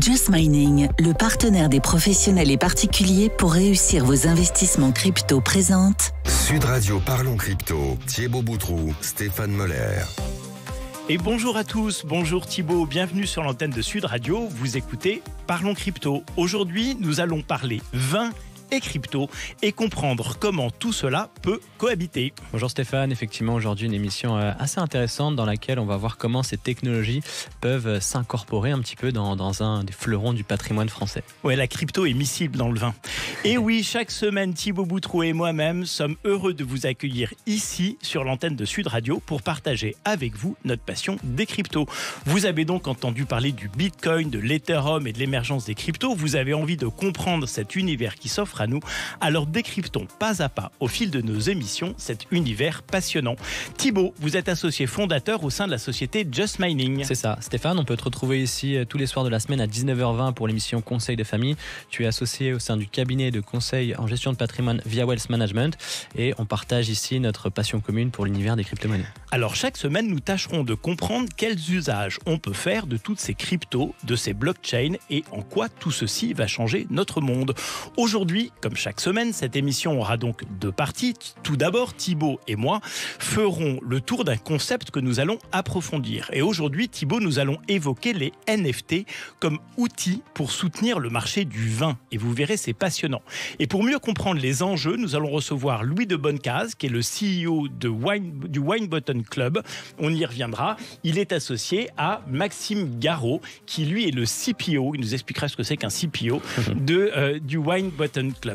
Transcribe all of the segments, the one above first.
Just Mining, le partenaire des professionnels et particuliers pour réussir vos investissements crypto, présente Sud Radio Parlons Crypto, Thibaut Boutroux, Stéphane Moller. Et bonjour à tous, bonjour Thibaut, bienvenue sur l'antenne de Sud Radio, vous écoutez Parlons Crypto. Aujourd'hui, nous allons parler vin et crypto et comprendre comment tout cela peut cohabiter. Bonjour Stéphane, effectivement aujourd'hui une émission assez intéressante dans laquelle on va voir comment ces technologies peuvent s'incorporer un petit peu dans un des fleurons du patrimoine français. Ouais, la crypto est miscible dans le vin. Et oui, chaque semaine, Thibaut Boutroux et moi-même sommes heureux de vous accueillir ici sur l'antenne de Sud Radio pour partager avec vous notre passion des cryptos. Vous avez donc entendu parler du Bitcoin, de l'Ethereum et de l'émergence des cryptos. Vous avez envie de comprendre cet univers qui s'offre à nous. Alors décryptons pas à pas au fil de nos émissions cet univers passionnant. Thibaut, vous êtes associé fondateur au sein de la société Just Mining. C'est ça. Stéphane, on peut te retrouver ici tous les soirs de la semaine à 19h20 pour l'émission Conseil de famille. Tu es associé au sein du cabinet de conseil en gestion de patrimoine via Wealth Management et on partage ici notre passion commune pour l'univers des crypto-monnaies. Alors chaque semaine, nous tâcherons de comprendre quels usages on peut faire de toutes ces cryptos, de ces blockchains et en quoi tout ceci va changer notre monde. Aujourd'hui, comme chaque semaine, cette émission aura donc deux parties. Tout d'abord, Thibaut et moi ferons le tour d'un concept que nous allons approfondir. Et aujourd'hui, Thibaut, nous allons évoquer les NFT comme outil pour soutenir le marché du vin. Et vous verrez, c'est passionnant. Et pour mieux comprendre les enjeux, nous allons recevoir Louis de Bonnecase, qui est le CEO du Wine Button Club. On y reviendra. Il est associé à Maxime Garot, qui lui est le CPO. Il nous expliquera ce que c'est qu'un CPO du Wine Button Club.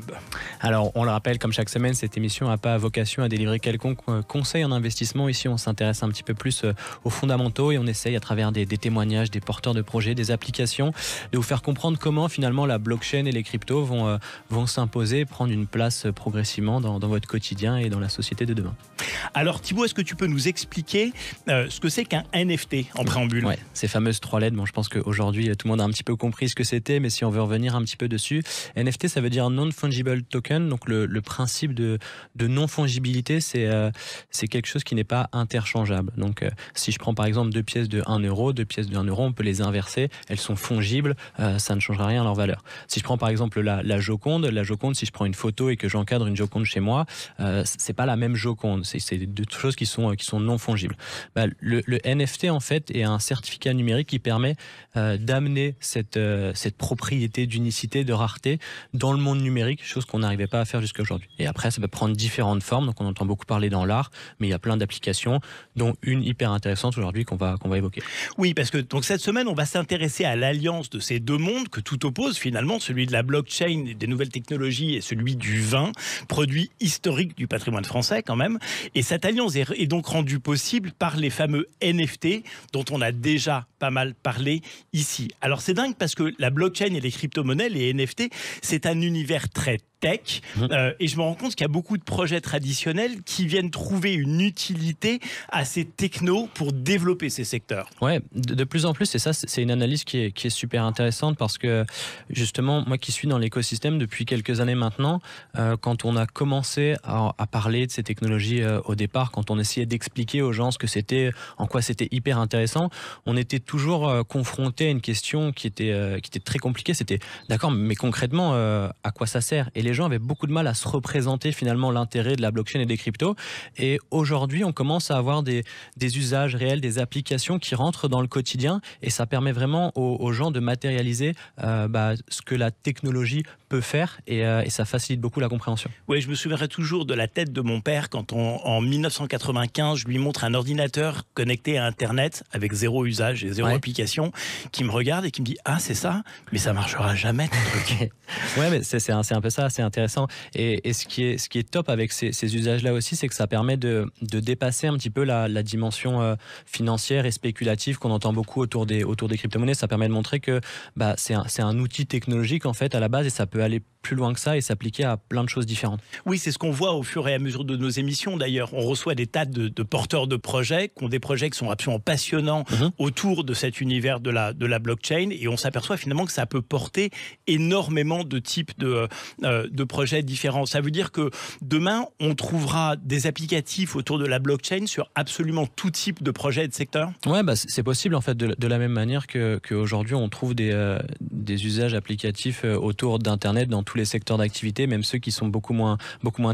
Alors, on le rappelle, comme chaque semaine, cette émission n'a pas vocation à délivrer quelconque conseil en investissement. Ici, on s'intéresse un petit peu plus aux fondamentaux et on essaye à travers des témoignages, des porteurs de projets, des applications, de vous faire comprendre comment finalement la blockchain et les cryptos vont s'imposer, prendre une place progressivement dans votre quotidien et dans la société de demain. Alors Thibaut, est-ce que tu peux nous expliquer ce que c'est qu'un NFT en préambule ? Ouais, ces fameuses trois lettres. Bon, je pense qu'aujourd'hui, tout le monde a un petit peu compris ce que c'était, mais si on veut revenir un petit peu dessus, NFT, ça veut dire non-fungible token. Donc le principe de non-fungibilité, c'est quelque chose qui n'est pas interchangeable. Donc si je prends par exemple deux pièces de 1 euro, on peut les inverser, elles sont fongibles, ça ne changera rien à leur valeur. Si je prends par exemple la Joconde, si je prends une photo et que j'encadre une Joconde chez moi, c'est pas la même Joconde, c'est deux choses qui sont non fongibles. Le NFT en fait est un certificat numérique qui permet d'amener cette propriété d'unicité, de rareté dans le monde numérique, chose qu'on n'arrivait pas à faire jusqu'à aujourd'hui. Et après, ça peut prendre différentes formes, donc on entend beaucoup parler dans l'art, mais il y a plein d'applications, dont une hyper intéressante aujourd'hui qu'on va évoquer. Oui, parce que donc cette semaine, on va s'intéresser à l'alliance de ces deux mondes que tout oppose finalement, celui de la blockchain et des nouvelles technologies et celui du vin, produit historique du patrimoine français quand même. Et cette alliance est donc rendue possible par les fameux NFT dont on a déjà pas mal parlé ici. Alors c'est dingue parce que la blockchain et les crypto-monnaies, les NFT, c'est un univers très tech et je me rends compte qu'il y a beaucoup de projets traditionnels qui viennent trouver une utilité à ces technos pour développer ces secteurs. Ouais, de plus en plus, et ça c'est une analyse qui est super intéressante parce que justement, moi qui suis dans l'écosystème depuis quelques années maintenant, quand on a commencé à parler de ces technologies au départ, quand on essayait d'expliquer aux gens ce que c'était, en quoi c'était hyper intéressant, on était toujours confronté à une question qui était très compliquée. C'était d'accord, mais concrètement, à quoi ça sert ? Et les gens avaient beaucoup de mal à se représenter finalement l'intérêt de la blockchain et des cryptos. Et aujourd'hui, on commence à avoir des usages réels, des applications qui rentrent dans le quotidien et ça permet vraiment aux gens de matérialiser ce que la technologie peut faire et ça facilite beaucoup la compréhension. Oui, je me souviendrai toujours de la tête de mon père quand en 1995, je lui montre un ordinateur connecté à Internet avec zéro usage et zéro application, qui me regarde et qui me dit « Ah, c'est ça ? Mais ça marchera jamais, ton truc. » Ouais, mais c'est un peu ça, c'est intéressant. Et ce qui est top avec ces usages-là aussi, c'est que ça permet de dépasser un petit peu la dimension financière et spéculative qu'on entend beaucoup autour des crypto-monnaies. Ça permet de montrer que c'est un outil technologique en fait à la base et ça peut aller plus loin que ça et s'appliquer à plein de choses différentes. Oui, c'est ce qu'on voit au fur et à mesure de nos émissions d'ailleurs. On reçoit des tas de porteurs de projets qui ont des projets qui sont absolument passionnants autour de cet univers de la blockchain et on s'aperçoit finalement que ça peut porter énormément de types de projets différents. Ça veut dire que demain, on trouvera des applicatifs autour de la blockchain sur absolument tout type de projets et de secteurs. Ouais, c'est possible en fait de la même manière qu'aujourd'hui on trouve des des usages applicatifs autour d'Internet dans tous les secteurs d'activité, même ceux qui sont beaucoup moins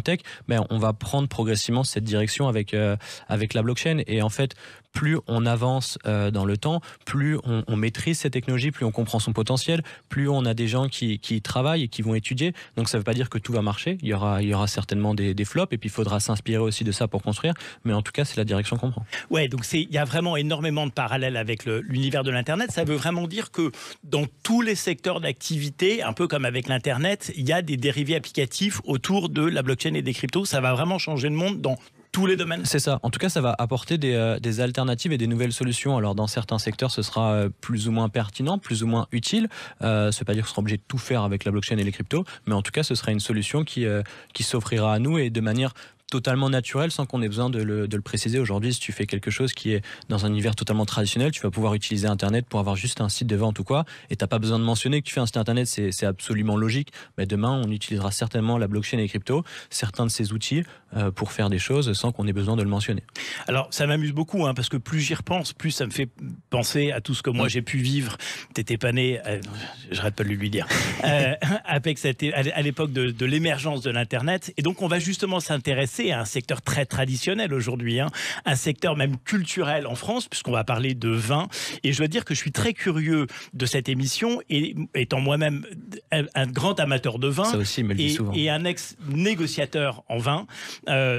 tech, ben, on va prendre progressivement cette direction avec la blockchain. Et en fait, plus on avance dans le temps, plus on maîtrise ces technologies, plus on comprend son potentiel, plus on a des gens qui travaillent et qui vont étudier. Donc ça ne veut pas dire que tout va marcher, il y aura certainement des flops, et puis il faudra s'inspirer aussi de ça pour construire, mais en tout cas c'est la direction qu'on prend. Ouais, donc il y a vraiment énormément de parallèles avec l'univers de l'Internet. Ça veut vraiment dire que dans tous les secteurs d'activité, un peu comme avec l'Internet, il y a des dérivés applicatifs autour de la blockchain et des cryptos. Ça va vraiment changer le monde dans tous les domaines. C'est ça. En tout cas, ça va apporter des alternatives et des nouvelles solutions. Alors, dans certains secteurs, ce sera plus ou moins pertinent, plus ou moins utile. Ça ne veut pas dire qu'on sera obligé de tout faire avec la blockchain et les cryptos, mais en tout cas, ce sera une solution qui s'offrira à nous et de manière totalement naturel sans qu'on ait besoin de le préciser. Aujourd'hui, si tu fais quelque chose qui est dans un univers totalement traditionnel, tu vas pouvoir utiliser Internet pour avoir juste un site de vente ou quoi, et tu n'as pas besoin de mentionner que tu fais un site Internet, c'est absolument logique. Mais demain, on utilisera certainement la blockchain et les cryptos, certains de ces outils, pour faire des choses sans qu'on ait besoin de le mentionner. Alors, ça m'amuse beaucoup, parce que plus j'y repense, plus ça me fait penser à tout ce que moi j'ai pu vivre. T'étais pas né, j'arrête pas de lui dire, Apex, à l'époque de l'émergence de l'Internet. Et donc, on va justement s'intéresser à un secteur très traditionnel aujourd'hui, un secteur même culturel en France, puisqu'on va parler de vin. Et je dois dire que je suis très curieux de cette émission, et étant moi-même un grand amateur de vin, ça aussi, me le dit souvent, et un ex-négociateur en vin.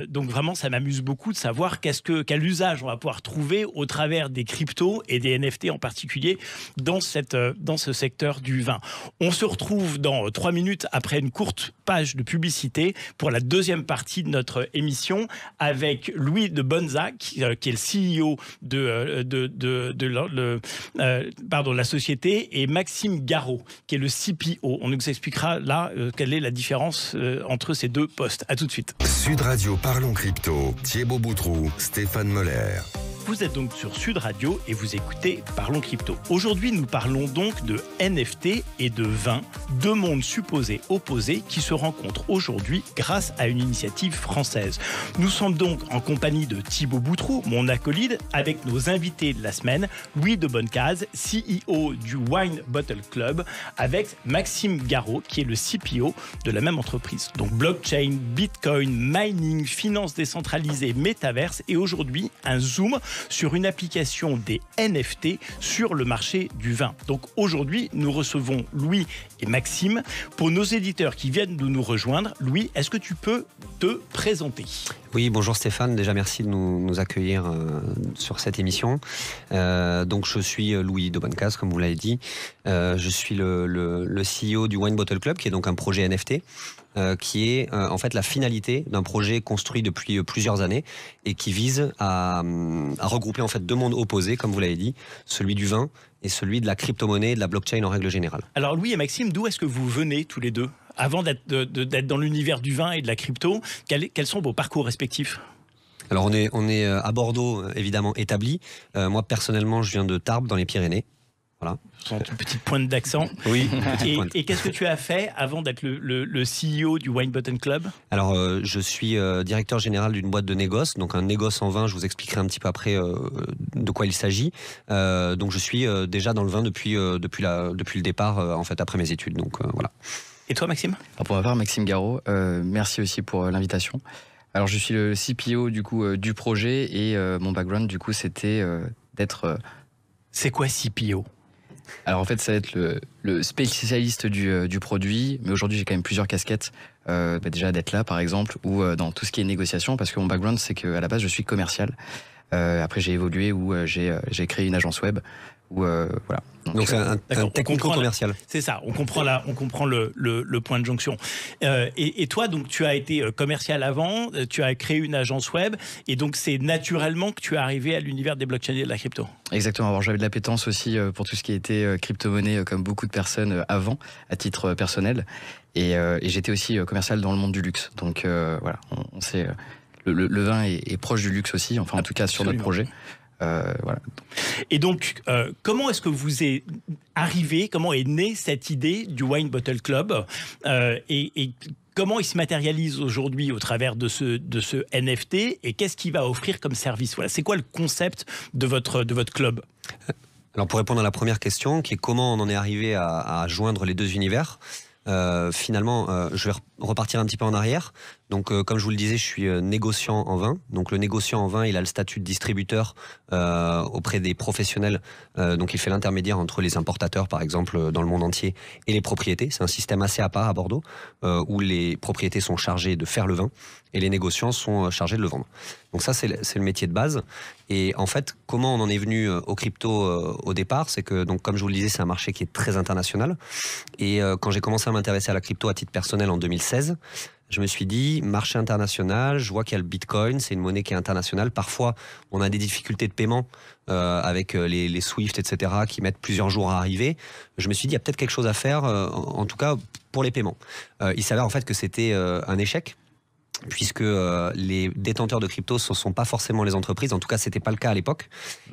Donc vraiment, ça m'amuse beaucoup de savoir quel usage on va pouvoir trouver au travers des cryptos et des NFT en particulier dans ce secteur du vin. On se retrouve dans 3 minutes après une courte page de publicité pour la deuxième partie de notre émission avec Louis de Bonza, qui est le CEO de la société, et Maxime Garot, qui est le CPO. On nous expliquera là quelle est la différence entre ces deux postes. À tout de suite. Sud Radio Parlons Crypto, Thibaut Boutroux, Stéphane Moller. Vous êtes donc sur Sud Radio et vous écoutez Parlons Crypto. Aujourd'hui, nous parlons donc de NFT et de vin, deux mondes supposés opposés qui se rencontrent aujourd'hui grâce à une initiative française. Nous sommes donc en compagnie de Thibaut Boutroux, mon acolyte, avec nos invités de la semaine, Louis de Bonnecase, CEO du Wine Bottle Club, avec Maxime Garot, qui est le CPO de la même entreprise. Donc blockchain, bitcoin, mining, finance décentralisée, métaverse, et aujourd'hui un zoom sur une application des NFT sur le marché du vin. Donc aujourd'hui, nous recevons Louis et Maxime. Pour nos éditeurs qui viennent de nous rejoindre, Louis, est-ce que tu peux te présenter ? Oui, bonjour Stéphane. Déjà, merci de nous accueillir sur cette émission. Donc, je suis Louis de Bonnecase, comme vous l'avez dit. Je suis le CEO du Wine Bottle Club, qui est donc un projet NFT, qui est en fait la finalité d'un projet construit depuis plusieurs années et qui vise à regrouper en fait deux mondes opposés, comme vous l'avez dit, celui du vin et celui de la crypto-monnaie et de la blockchain en règle générale. Alors Louis et Maxime, d'où est-ce que vous venez tous les deux ? Avant d'être dans l'univers du vin et de la crypto, quels sont vos parcours respectifs ? Alors on est à Bordeaux, évidemment établi. Moi personnellement, je viens de Tarbes, dans les Pyrénées. Voilà. Une petite pointe d'accent. Oui. Et qu'est-ce que tu as fait avant d'être le CEO du Wine Bottle Club ? Alors, je suis directeur général d'une boîte de négoce. Donc, un négoce en vin, je vous expliquerai un petit peu après de quoi il s'agit. Donc, je suis déjà dans le vin depuis le départ, en fait, après mes études. Donc, voilà. Et toi, Maxime ? Alors, pour ma part, Maxime Garot, merci aussi pour l'invitation. Alors, je suis le CPO du coup du projet, et mon background, du coup, c'était d'être... C'est quoi CPO ? Alors en fait, ça va être le spécialiste du produit, mais aujourd'hui j'ai quand même plusieurs casquettes. Déjà d'être là par exemple, ou dans tout ce qui est négociation, parce que mon background c'est qu'à la base je suis commercial. Après j'ai évolué où j'ai créé une agence web. Voilà. Donc c'est un technico-commercial. C'est ça, on comprend le point de jonction. Et toi, donc, tu as été commercial avant, tu as créé une agence web, et donc c'est naturellement que tu es arrivé à l'univers des blockchains et de la crypto. Exactement, alors j'avais de l'appétence aussi pour tout ce qui était crypto-monnaie, comme beaucoup de personnes avant, à titre personnel. Et j'étais aussi commercial dans le monde du luxe. Donc voilà, on sait, le vin est proche du luxe aussi, enfin en tout cas sur notre projet. Voilà. Et donc, comment est-ce que vous êtes arrivé, comment est née cette idée du Wine Bottle Club et comment il se matérialise aujourd'hui au travers de ce NFT, et qu'est-ce qu'il va offrir comme service ? Voilà, c'est quoi le concept de votre club ? Alors pour répondre à la première question, qui est comment on en est arrivé à joindre les deux univers, finalement, je vais repartir un petit peu en arrière. Donc, comme je vous le disais, je suis négociant en vin. Donc, le négociant en vin, il a le statut de distributeur auprès des professionnels. Donc, il fait l'intermédiaire entre les importateurs, par exemple, dans le monde entier, et les propriétés. C'est un système assez à part à Bordeaux, où les propriétés sont chargées de faire le vin et les négociants sont chargés de le vendre. Donc ça, c'est le métier de base. Et en fait, comment on en est venu au crypto au départ, c'est que, donc, comme je vous le disais, c'est un marché qui est très international. Et quand j'ai commencé à m'intéresser à la crypto à titre personnel en 2016, je me suis dit, marché international, je vois qu'il y a le Bitcoin, c'est une monnaie qui est internationale. Parfois, on a des difficultés de paiement avec les Swift, etc., qui mettent plusieurs jours à arriver. Je me suis dit, il y a peut-être quelque chose à faire, en tout cas pour les paiements. Il s'avère en fait que c'était un échec, puisque les détenteurs de crypto ce ne sont pas forcément les entreprises. En tout cas, ce n'était pas le cas à l'époque.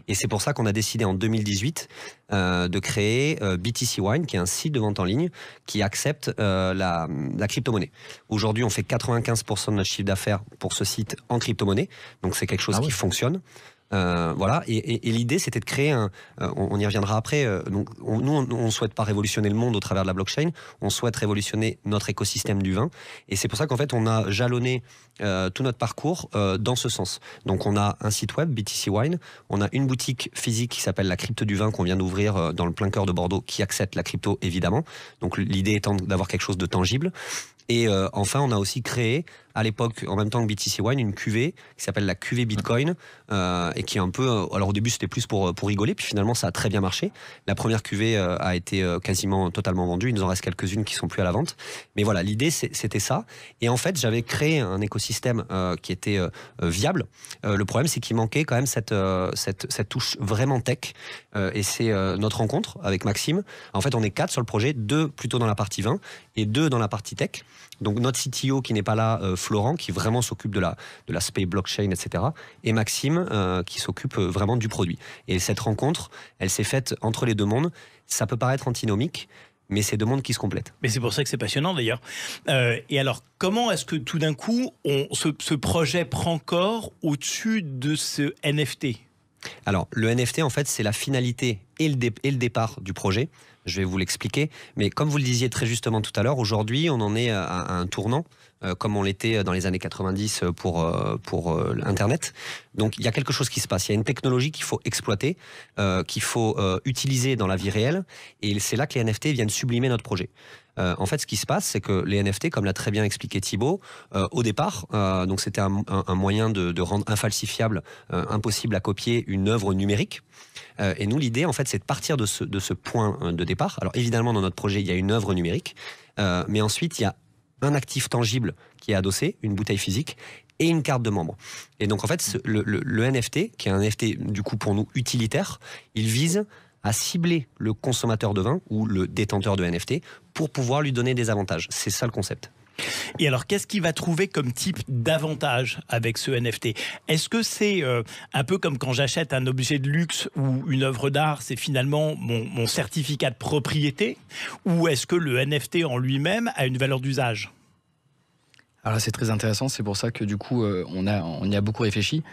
Et c'est pour ça qu'on a décidé en 2018 de créer BTC Wine, qui est un site de vente en ligne qui accepte la crypto-monnaie. Aujourd'hui, on fait 95% de notre chiffre d'affaires pour ce site en crypto-monnaie. Donc, c'est quelque chose qui fonctionne. Voilà, et l'idée c'était de créer on y reviendra après, donc nous on souhaite pas révolutionner le monde au travers de la blockchain, on souhaite révolutionner notre écosystème du vin, et c'est pour ça qu'en fait on a jalonné tout notre parcours dans ce sens. Donc on a un site web, BTC Wine, on a une boutique physique qui s'appelle la Crypte du Vin qu'on vient d'ouvrir dans le plein cœur de Bordeaux, qui accepte la crypto évidemment, donc l'idée étant d'avoir quelque chose de tangible. Et enfin, on a aussi créé, à l'époque, en même temps que BTC Wine, une cuvée qui s'appelle la cuvée Bitcoin, et qui est un peu... alors au début, c'était plus pour rigoler, puis finalement, ça a très bien marché. La première cuvée a été quasiment totalement vendue. Il nous en reste quelques-unes qui sont plus à la vente. Mais voilà, l'idée, c'était ça. Et en fait, j'avais créé un écosystème qui était viable. Le problème, c'est qu'il manquait quand même cette touche vraiment tech. Et c'est notre rencontre avec Maxime. En fait, on est 4 sur le projet, 2 plutôt dans la partie vin et 2 dans la partie tech. Donc notre CTO qui n'est pas là, Florent, qui vraiment s'occupe de l'aspect blockchain, etc. Et Maxime qui s'occupe vraiment du produit. Et cette rencontre, elle s'est faite entre les deux mondes. Ça peut paraître antinomique, mais c'est deux mondes qui se complètent. Mais c'est pour ça que c'est passionnant d'ailleurs. Et alors, comment est-ce que tout d'un coup, ce projet prend corps au-dessus de ce NFT ? Alors, le NFT, en fait, c'est la finalité et le départ du projet. Je vais vous l'expliquer. Mais comme vous le disiez très justement tout à l'heure, aujourd'hui, on en est à un tournant, comme on l'était dans les années 90 pour Internet. Donc, il y a quelque chose qui se passe. Il y a une technologie qu'il faut exploiter, qu'il faut utiliser dans la vie réelle. Et c'est là que les NFT viennent sublimer notre projet. En fait, ce qui se passe, c'est que les NFT, comme l'a très bien expliqué Thibaut, au départ, donc c'était un moyen de rendre infalsifiable, impossible à copier une œuvre numérique. Et nous, l'idée, en fait, c'est de partir de ce point de départ. Alors, évidemment, dans notre projet, il y a une œuvre numérique, mais ensuite, il y a un actif tangible qui est adossé, une bouteille physique, et une carte de membre. Et donc, en fait, le NFT, qui est un NFT, du coup, pour nous, utilitaire, il vise à cibler le consommateur de vin ou le détenteur de NFT pour pouvoir lui donner des avantages. C'est ça le concept. Et alors, qu'est-ce qu'il va trouver comme type d'avantage avec ce NFT ? Est-ce que c'est un peu comme quand j'achète un objet de luxe ou une œuvre d'art, c'est finalement mon certificat de propriété ? Ou est-ce que le NFT en lui-même a une valeur d'usage ? Alors c'est très intéressant, c'est pour ça que du coup on y a beaucoup réfléchi.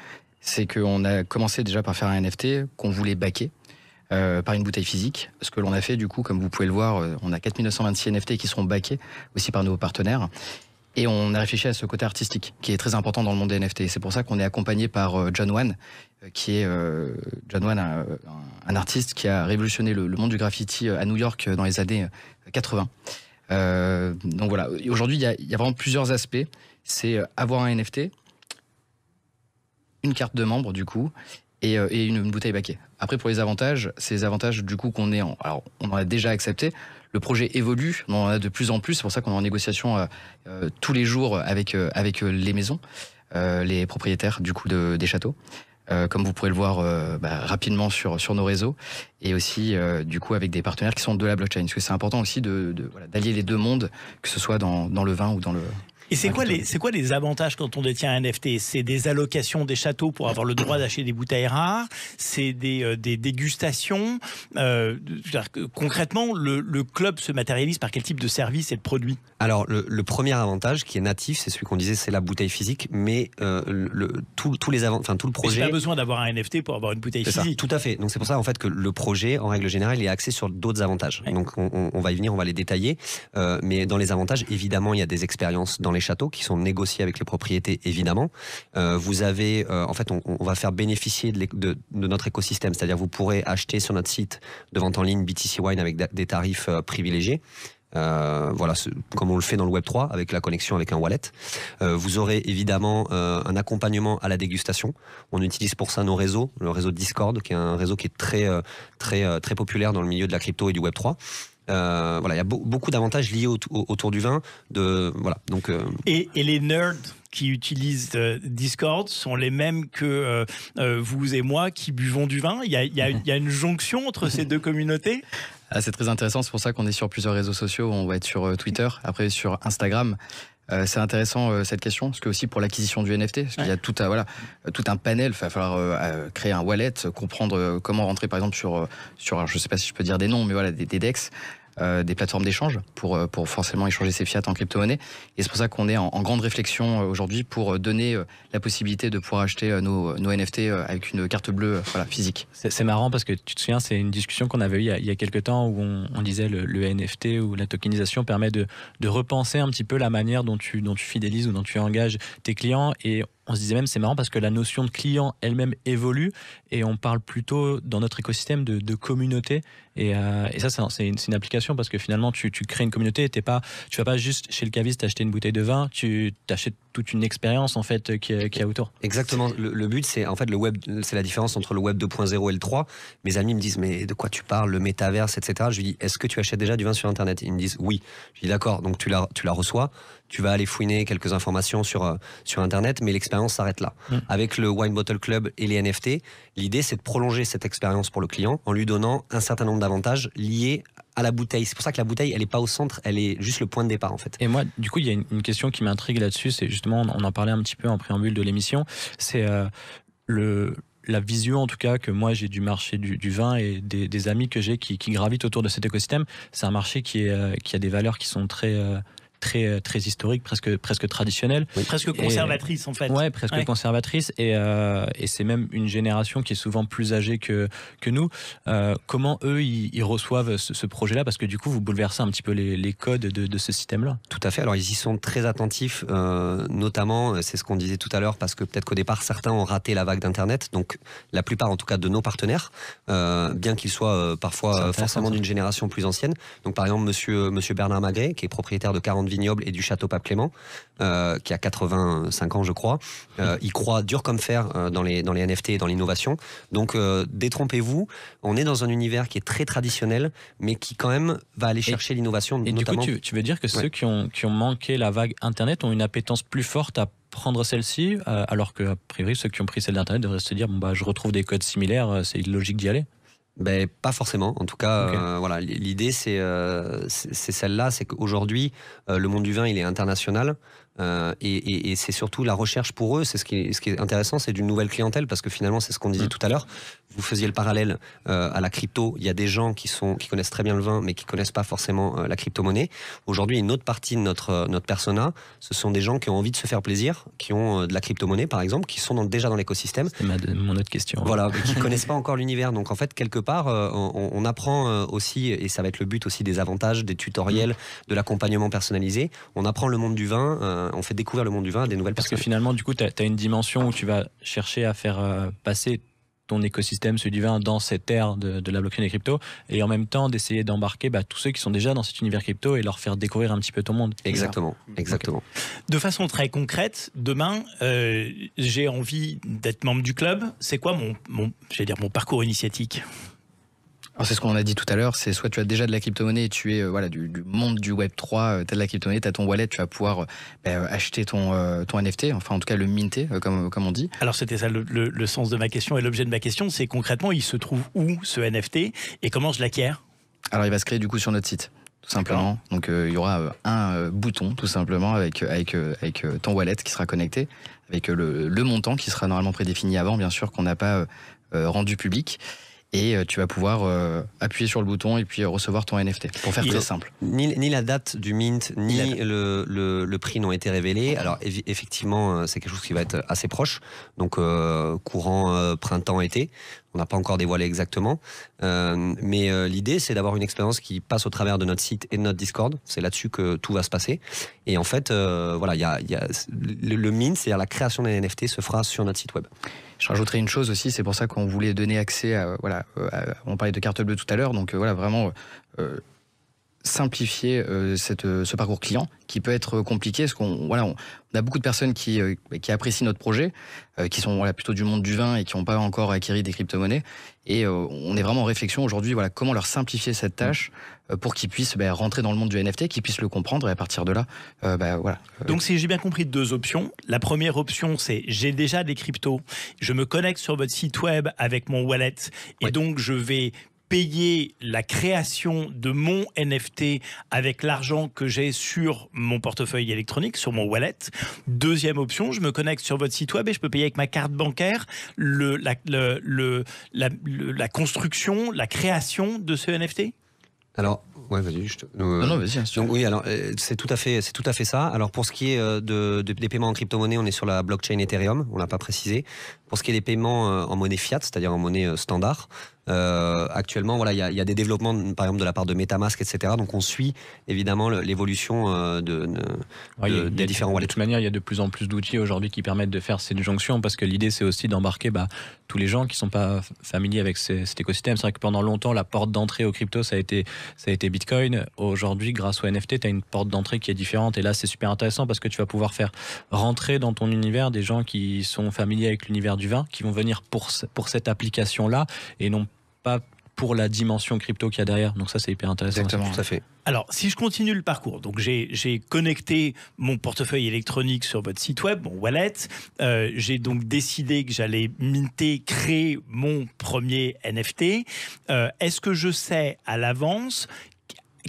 C'est qu'on a commencé déjà par faire un NFT qu'on voulait backer. Par une bouteille physique. Ce que l'on a fait, du coup, comme vous pouvez le voir, on a 4926 NFT qui seront backés aussi par nos partenaires. Et on a réfléchi à ce côté artistique qui est très important dans le monde des NFT. C'est pour ça qu'on est accompagné par John Wan, qui est John Wan, un artiste qui a révolutionné le monde du graffiti à New York dans les années 80. Donc voilà, aujourd'hui, il y a vraiment plusieurs aspects. C'est avoir un NFT, une carte de membre, du coup, et une bouteille baquée. Après, pour les avantages, c'est les avantages du coup qu'on est alors, on en a déjà accepté. Le projet évolue, on en a de plus en plus. C'est pour ça qu'on est en négociation tous les jours avec les maisons, les propriétaires du coup des châteaux. Comme vous pourrez le voir rapidement sur nos réseaux, et aussi du coup avec des partenaires qui sont de la blockchain. Parce que c'est important aussi d'allier les deux mondes, que ce soit dans le vin ou dans le... Et c'est quoi les avantages quand on détient un NFT? C'est des allocations des châteaux pour avoir le droit d'acheter des bouteilles rares, c'est des dégustations. Concrètement, le club se matérialise par quel type de service et de produit? Alors le premier avantage qui est natif, c'est celui qu'on disait, c'est la bouteille physique, mais tout le projet. Mais pas besoin d'avoir un NFT pour avoir une bouteille physique. Tout à fait. Donc c'est pour ça en fait que le projet, en règle générale, il est axé sur d'autres avantages. Ouais. Donc on va y venir, on va les détailler. Mais dans les avantages, évidemment, il y a des expériences dans les châteaux qui sont négociées avec les propriétés, évidemment. Vous avez, en fait, on va faire bénéficier de notre écosystème, c'est-à-dire vous pourrez acheter sur notre site de vente en ligne BTC Wine avec des tarifs privilégiés. Voilà, comme on le fait dans le Web3 avec la connexion avec un wallet. Vous aurez évidemment un accompagnement à la dégustation. On utilise pour ça nos réseaux, le réseau Discord, qui est un réseau qui est très populaire dans le milieu de la crypto et du Web3. Voilà, il y a beaucoup d'avantages liés autour du vin. Donc, et les nerds qui utilisent Discord sont les mêmes que vous et moi qui buvons du vin. Il y a une jonction entre ces deux communautés. Ah, c'est très intéressant, c'est pour ça qu'on est sur plusieurs réseaux sociaux. On va être sur Twitter, après sur Instagram. C'est intéressant cette question, parce que aussi pour l'acquisition du NFT, parce qu'il y a tout un panel. Il va falloir créer un wallet, comprendre comment rentrer par exemple sur alors, je sais pas si je peux dire des noms, mais voilà, des DEX. Des plateformes d'échange pour forcément échanger ses fiat en crypto-monnaie. Et c'est pour ça qu'on est en grande réflexion aujourd'hui pour donner la possibilité de pouvoir acheter nos NFT avec une carte bleue physique. C'est marrant parce que tu te souviens, c'est une discussion qu'on avait eue il y a quelques temps où on disait le NFT ou la tokenisation permet de repenser un petit peu la manière dont tu fidélises ou dont tu engages tes clients. Et on se disait même, c'est marrant parce que la notion de client elle-même évolue et on parle plutôt dans notre écosystème de communauté. Et ça, c'est une application parce que finalement, tu crées une communauté et tu vas pas juste chez le caviste acheter une bouteille de vin, tu t'achètes toute une expérience en fait qui est autour. Exactement. Le but, c'est en fait le web, c'est la différence entre le web 2.0 et le 3. Mes amis me disent, mais de quoi tu parles, le métaverse, etc. Je lui dis, est-ce que tu achètes déjà du vin sur Internet? Ils me disent oui. Je dis d'accord, donc tu la reçois. Tu vas aller fouiner quelques informations sur Internet, mais l'expérience s'arrête là. Avec le Wine Bottle Club et les NFT, l'idée, c'est de prolonger cette expérience pour le client en lui donnant un certain nombre d'avantages liés à la bouteille. C'est pour ça que la bouteille, elle n'est pas au centre, elle est juste le point de départ, en fait. Et moi, du coup, il y a une question qui m'intrigue là-dessus, c'est justement, on en parlait un petit peu en préambule de l'émission, c'est la vision en tout cas que moi j'ai du marché du vin et des amis que j'ai qui gravitent autour de cet écosystème. C'est un marché qui a des valeurs qui sont très historique, presque traditionnelle. Oui. Presque conservatrice en fait. Ouais, presque conservatrice. Et c'est même une génération qui est souvent plus âgée que nous. Comment eux, ils reçoivent ce projet-là? Parce que du coup, vous bouleversez un petit peu les codes de ce système-là. Tout à fait. Alors, ils y sont très attentifs, notamment, c'est ce qu'on disait tout à l'heure, parce que peut-être qu'au départ, certains ont raté la vague d'Internet. Donc, la plupart, en tout cas, de nos partenaires, bien qu'ils soient parfois forcément d'une génération plus ancienne. Donc, par exemple, monsieur Bernard Magret, qui est propriétaire de 40 vignobles et du château Pape Clément, qui a 85 ans, je crois. Il croit dur comme fer dans les NFT et dans l'innovation. Donc, détrompez-vous, on est dans un univers qui est très traditionnel, mais qui quand même va aller chercher l'innovation. Et notamment... du coup, tu veux dire que ceux qui ont manqué la vague Internet ont une appétence plus forte à prendre celle-ci, alors que, a priori, ceux qui ont pris celle d'Internet devraient se dire, je retrouve des codes similaires, c'est logique d'y aller. Ben, pas forcément. En tout cas, okay. Voilà, l'idée c'est celle-là, c'est qu'aujourd'hui le monde du vin il est international et c'est surtout la recherche pour eux. C'est ce qui est intéressant, c'est d'une nouvelle clientèle parce que finalement c'est ce qu'on disait tout à l'heure. Vous faisiez le parallèle à la crypto. Il y a des gens qui connaissent très bien le vin, mais qui connaissent pas forcément la crypto-monnaie. Aujourd'hui, une autre partie de notre persona, ce sont des gens qui ont envie de se faire plaisir, qui ont de la crypto-monnaie par exemple, qui sont déjà dans l'écosystème. C'est mon autre question. Voilà, mais qui connaissent pas encore l'univers. Donc en fait, quelque part, on apprend aussi, et ça va être le but aussi des avantages, des tutoriels, de l'accompagnement personnalisé. On apprend le monde du vin, on fait découvrir le monde du vin à des nouvelles personnes. Parce que finalement, du coup, tu as une dimension où tu vas chercher à faire passer ton écosystème, celui du vin, dans cette ère de la blockchain et des cryptos, et en même temps d'essayer d'embarquer tous ceux qui sont déjà dans cet univers crypto et leur faire découvrir un petit peu ton monde. Exactement. Okay. De façon très concrète, demain, j'ai envie d'être membre du club. C'est quoi mon parcours initiatique ? Alors c'est ce qu'on a dit tout à l'heure, c'est soit tu as déjà de la crypto-monnaie et tu es du monde du Web 3, tu as de la crypto-monnaie, tu as ton wallet, tu vas pouvoir acheter ton NFT, enfin en tout cas le minter, comme on dit. Alors c'était ça le sens de ma question et l'objet de ma question, c'est concrètement il se trouve où ce NFT et comment je l'acquiers ? Alors il va se créer du coup sur notre site. tout simplement. Donc il y aura un bouton tout simplement avec ton wallet qui sera connecté, avec le montant qui sera normalement prédéfini avant, bien sûr, qu'on n'a pas rendu public. Et tu vas pouvoir appuyer sur le bouton et puis recevoir ton NFT, pour faire très simple. Ni la date du mint, ni le prix n'ont été révélés. Alors effectivement, c'est quelque chose qui va être assez proche, donc courant printemps-été. On n'a pas encore dévoilé exactement. Mais l'idée, c'est d'avoir une expérience qui passe au travers de notre site et de notre Discord. C'est là-dessus que tout va se passer. Et en fait, voilà, le mint, c'est-à-dire la création d'un NFT, se fera sur notre site web. Je rajouterai une chose aussi, c'est pour ça qu'on voulait donner accès à, on parlait de carte bleue tout à l'heure, donc vraiment simplifier ce parcours client qui peut être compliqué, parce qu'on a beaucoup de personnes qui apprécient notre projet, qui sont plutôt du monde du vin et qui n'ont pas encore acquis des crypto-monnaies, et on est vraiment en réflexion aujourd'hui, comment leur simplifier cette tâche pour qu'ils puissent rentrer dans le monde du NFT, qu'ils puissent le comprendre, et à partir de là, Donc si j'ai bien compris, 2 options. La première option, c'est j'ai déjà des cryptos, je me connecte sur votre site web avec mon wallet, et donc je vais payer la création de mon NFT avec l'argent que j'ai sur mon portefeuille électronique, sur mon wallet. Deuxième option, je me connecte sur votre site web et je peux payer avec ma carte bancaire la construction, la création de ce NFT. Alors, ouais, vas-y. Non, vas-y. Donc, oui, alors c'est tout à fait ça. Alors pour ce qui est des paiements en crypto-monnaie, on est sur la blockchain Ethereum. On l'a pas précisé. Pour ce qui est des paiements en monnaie fiat, c'est-à-dire en monnaie standard, actuellement, il y a des développements, par exemple de la part de MetaMask, etc. Donc on suit évidemment l'évolution des différents wallets. De toute manière, il y a de plus en plus d'outils aujourd'hui qui permettent de faire cette jonction, parce que l'idée, c'est aussi d'embarquer tous les gens qui sont pas familiers avec cet écosystème. C'est vrai que pendant longtemps, la porte d'entrée aux cryptos, ça a été Bitcoin. Aujourd'hui, grâce au NFT, tu as une porte d'entrée qui est différente. Et là, c'est super intéressant parce que tu vas pouvoir faire rentrer dans ton univers des gens qui sont familiers avec l'univers du vin, qui vont venir pour cette application-là et non pas pour la dimension crypto qu'il y a derrière. Donc ça, c'est hyper intéressant. Exactement, tout à fait. Alors, si je continue le parcours, donc j'ai connecté mon portefeuille électronique sur votre site web, mon wallet. J'ai donc décidé que j'allais créer mon premier NFT. Est-ce que je sais à l'avance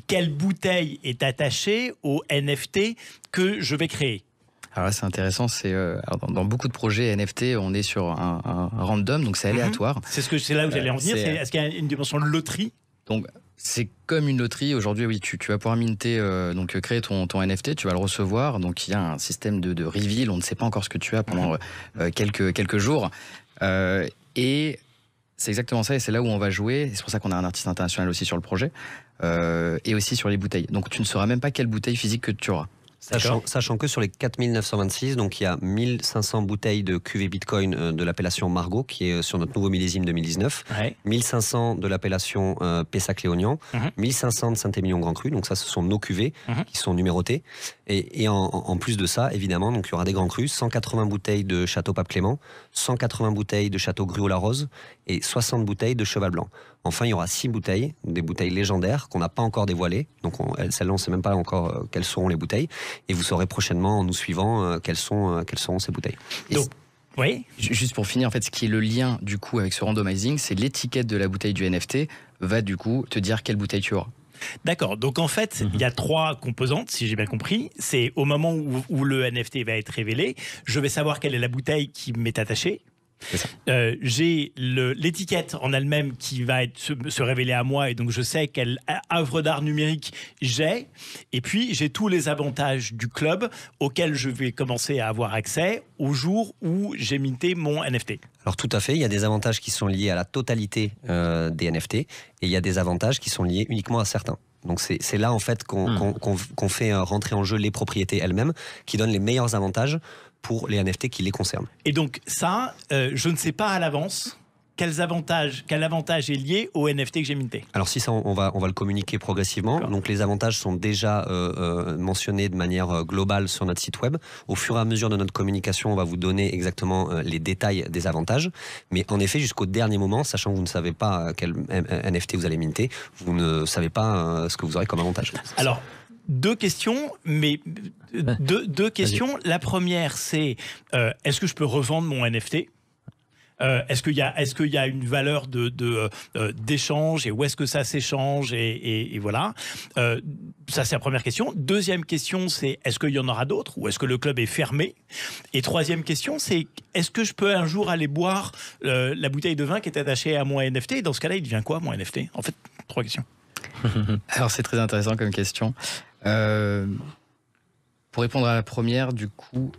quelle bouteille est attachée au NFT que je vais créer? Alors là, c'est intéressant. Dans beaucoup de projets NFT, on est sur un random, donc c'est aléatoire. C'est là où j'allais en venir. Est-ce qu'il y a une dimension de loterie? Donc, c'est comme une loterie. Aujourd'hui, oui, tu vas pouvoir minter, donc créer ton NFT, tu vas le recevoir. Donc, il y a un système de reveal. On ne sait pas encore ce que tu as pendant quelques jours. Et c'est exactement ça. Et c'est là où on va jouer. C'est pour ça qu'on a un artiste international aussi sur le projet. Et aussi sur les bouteilles. Donc, tu ne sauras même pas quelle bouteille physique que tu auras. Sachant que sur les 4926, donc il y a 1500 bouteilles de cuvée Bitcoin de l'appellation Margaux, qui est sur notre nouveau millésime 2019, 1500 de l'appellation Pessac-Léognan, 1500 de Saint-Émilion Grand Cru, donc ça ce sont nos cuvées qui sont numérotées, et en plus de ça, évidemment, donc il y aura des grands crus, 180 bouteilles de Château Pape Clément, 180 bouteilles de Château Gruau-la-Rose et 60 bouteilles de Cheval Blanc. Enfin, il y aura 6 bouteilles, des bouteilles légendaires qu'on n'a pas encore dévoilées. Donc, celles-là, on ne sait même pas encore quelles seront les bouteilles. Et vous saurez prochainement, en nous suivant, quelles seront ces bouteilles. Donc, oui. Juste pour finir, en fait, ce qui est le lien, du coup, avec ce randomizing, c'est l'étiquette de la bouteille du NFT va, du coup, te dire quelle bouteille tu auras. D'accord. Donc, en fait, il y a 3 composantes, si j'ai bien compris. C'est au moment où le NFT va être révélé, je vais savoir quelle est la bouteille qui m'est attachée. J'ai l'étiquette en elle-même qui va se révéler à moi, et donc je sais quelle œuvre d'art numérique j'ai, et puis j'ai tous les avantages du club auxquels je vais commencer à avoir accès au jour où j'ai minté mon NFT. Alors tout à fait, il y a des avantages qui sont liés à la totalité des NFT, et il y a des avantages qui sont liés uniquement à certains. Donc c'est là en fait qu'on fait rentrer en jeu les propriétés elles-mêmes, qui donnent les meilleurs avantages pour les NFT qui les concernent. Et donc ça, je ne sais pas à l'avance quel avantage est lié au NFT que j'ai minté. Alors si ça, on va le communiquer progressivement. Donc les avantages sont déjà mentionnés de manière globale sur notre site web. Au fur et à mesure de notre communication, on va vous donner exactement les détails des avantages. Mais en effet, jusqu'au dernier moment, sachant que vous ne savez pas quel NFT vous allez minter, vous ne savez pas ce que vous aurez comme avantage. Alors, 2 questions, mais deux questions. La première, c'est est-ce que je peux revendre mon NFT ? Est-ce qu'il y a une valeur d'échange et où est-ce que ça s'échange et voilà. Ça, c'est la première question. Deuxième question, c'est est-ce qu'il y en aura d'autres ou est-ce que le club est fermé? Et troisième question, c'est est-ce que je peux un jour aller boire la bouteille de vin qui est attachée à mon NFT? Et dans ce cas-là, il devient quoi, mon NFT? En fait, 3 questions. Alors, c'est très intéressant comme question. Pour répondre à la première, du coup...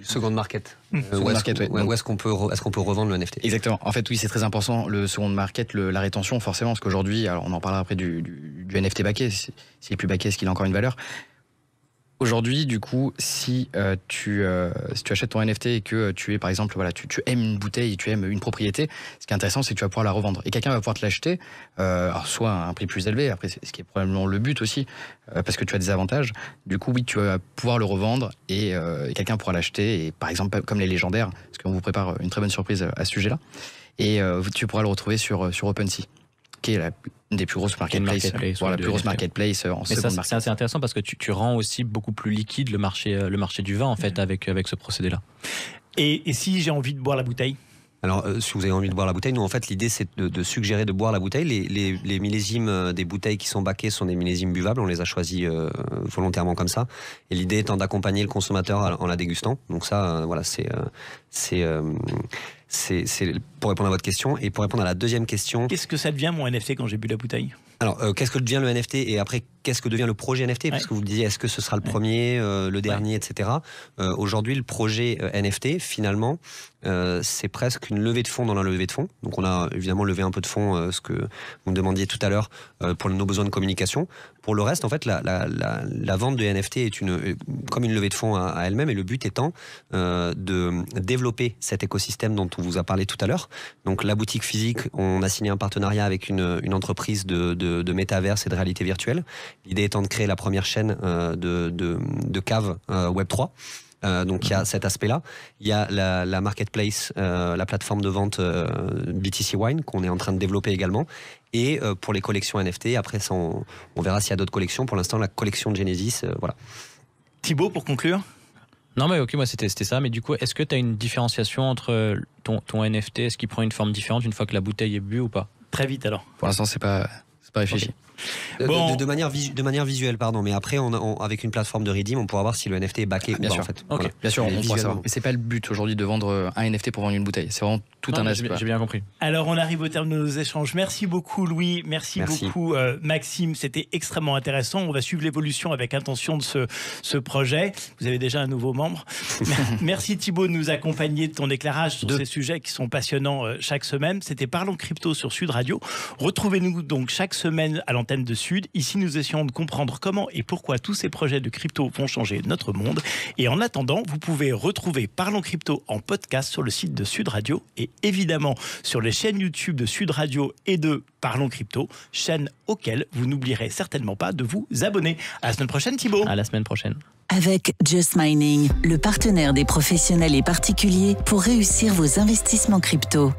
Second market. Second market, ouais. Où est-ce qu'on peut revendre le NFT? Exactement. En fait, oui, c'est très important. Le second market, la rétention, forcément, parce qu'aujourd'hui, alors on en parlera après du NFT backé. S'il est plus backé, est-ce qu'il a encore une valeur? Aujourd'hui, du coup, si tu achètes ton NFT et que tu es, par exemple, voilà, tu aimes une bouteille, tu aimes une propriété, ce qui est intéressant, c'est que tu vas pouvoir la revendre. Et quelqu'un va pouvoir te l'acheter, alors soit à un prix plus élevé, après, c'est ce qui est probablement le but aussi, parce que tu as des avantages. Du coup, oui, tu vas pouvoir le revendre et quelqu'un pourra l'acheter, et par exemple, comme les légendaires, parce qu'on vous prépare une très bonne surprise à ce sujet-là, et tu pourras le retrouver sur OpenSea, qui est une des plus grosses marketplaces, la plus grosse marketplace en seconde market. C'est assez intéressant parce que tu rends aussi beaucoup plus liquide le marché du vin en fait avec ce procédé-là. Et si j'ai envie de boire la bouteille? Alors, si vous avez envie de boire la bouteille, nous, en fait, l'idée, c'est de suggérer de boire la bouteille. Les millésimes des bouteilles qui sont backées sont des millésimes buvables. On les a choisis volontairement comme ça. Et l'idée étant d'accompagner le consommateur en la dégustant. Donc ça, voilà, c'est pour répondre à votre question. Et pour répondre à la deuxième question... Qu'est-ce que ça devient, mon NFT, quand j'ai bu la bouteille? Alors, qu'est-ce que devient le NFT et après, qu'est-ce que devient le projet NFT? Parce que vous disiez, est-ce que ce sera le premier, le dernier, etc. Aujourd'hui, le projet NFT, finalement, c'est presque une levée de fonds dans la levée de fonds. Donc, on a évidemment levé un peu de fonds, ce que vous me demandiez tout à l'heure, pour nos besoins de communication. Pour le reste, en fait, la vente de NFT est comme une levée de fonds à elle-même, et le but étant de développer cet écosystème dont on vous a parlé tout à l'heure. Donc, la boutique physique, on a signé un partenariat avec une entreprise de métaverse et de réalité virtuelle. L'idée étant de créer la première chaîne de cave Web3. Donc il y a cet aspect-là. Il y a la marketplace, la plateforme de vente BTC Wine qu'on est en train de développer également. Et pour les collections NFT, après ça, on verra s'il y a d'autres collections. Pour l'instant, la collection de Genesis, voilà. Thibaut, pour conclure? Non mais ok, moi c'était ça. Mais du coup, est-ce que tu as une différenciation entre ton NFT? Est-ce qu'il prend une forme différente une fois que la bouteille est bu ou pas? Très vite alors. Pour l'instant, c'est pas réfléchi. Okay. Bon. De manière visuelle, pardon. Mais après, avec une plateforme de redeem, on pourra voir si le NFT est backé ou pas, en fait. Okay. Voilà. Bien sûr, on pourra savoir. Mais c'est pas le but aujourd'hui de vendre un NFT pour vendre une bouteille. C'est vraiment tout un aspect. J'ai bien compris. Alors, on arrive au terme de nos échanges. Merci beaucoup, Louis. Merci. Beaucoup, Maxime. C'était extrêmement intéressant. On va suivre l'évolution avec attention de ce projet. Vous avez déjà un nouveau membre. Merci, Thibaut, de nous accompagner de ton éclairage sur ces sujets qui sont passionnants chaque semaine. C'était Parlons Crypto sur Sud Radio. Retrouvez-nous donc chaque semaine à l'antenne de Sud. Ici, nous essayons de comprendre comment et pourquoi tous ces projets de crypto vont changer notre monde. Et en attendant, vous pouvez retrouver Parlons Crypto en podcast sur le site de Sud Radio et évidemment sur les chaînes YouTube de Sud Radio et de Parlons Crypto, chaînes auxquelles vous n'oublierez certainement pas de vous abonner. À la semaine prochaine, Thibaut. À la semaine prochaine. Avec Just Mining, le partenaire des professionnels et particuliers pour réussir vos investissements crypto.